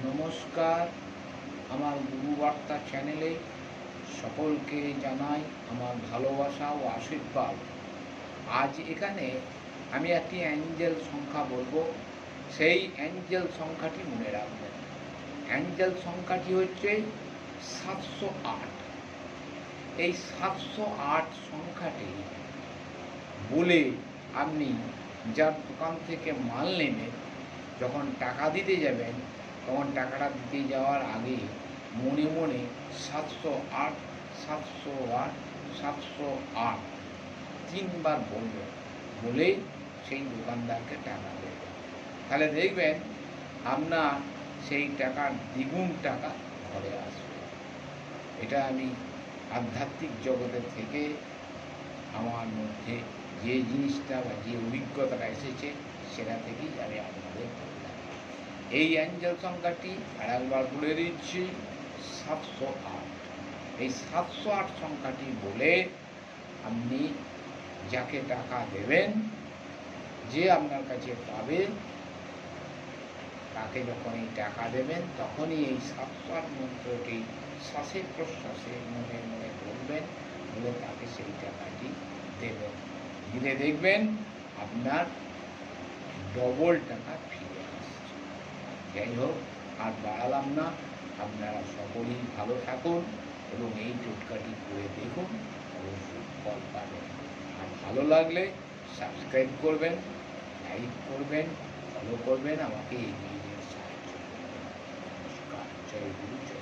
নমস্কার। আমার গুরুবার্তা চ্যানেলে সকলকে জানাই আমার ভালোবাসা ও আশীর্বাদ। আজ এখানে আমি একটি অ্যাঞ্জেল সংখ্যা বলবো। সেই অ্যাঞ্জেল সংখ্যাটি মনে রাখবেন। অ্যাঞ্জেল সংখ্যাটি হচ্ছে 708। এই 708 সংখ্যাটি বলে আপনি যার দোকান থেকে মাল নেবেন, যখন টাকা দিতে যাবেন তখন টাকাটা দিতে যাওয়ার আগে মনে মনে 708 708 708 তিনবার বলবেন, বলে সেই দোকানদারকে টাকা দেবেন। তাহলে দেখবেন আপনার সেই টাকার দ্বিগুণ টাকা ঘরে আসবে। এটা আমি আধ্যাত্মিক জগতের থেকে আমার মধ্যে যে জিনিসটা বা যে অভিজ্ঞতাটা এসেছে সেটা থেকেই আমি আপনাদের বললাম। এই অ্যাঞ্জেল সংখ্যাটি আরেকবার বলে দিচ্ছি, 708। এই 708 সংখ্যাটি বলে আপনি যাকে টাকা দেবেন, যে আপনার কাছে পাবে, তাকে যখন এই টাকা দেবেন তখনই এই 708 মন্ত্রটি শ্বাসে প্রশ্বাসে মনে মনে বলবেন, বলে তাকে সেই টাকাটি দেবেন। দিলে দেখবেন আপনার ডবল টাকা ফিরে আসছে। যাই হোক, আর বাড়ালাম না। আপনারা সকলেই ভালো থাকুন এবং এই টোটকাটি করে দেখুন, অবশ্যই ফল পাবেন। আর ভালো লাগলে সাবস্ক্রাইব করবেন, লাইক করবেন, ফলো করবেন, আমাকে এগিয়ে নিয়ে সাহায্য করবেন। নমস্কার। জয় গুরু, জয়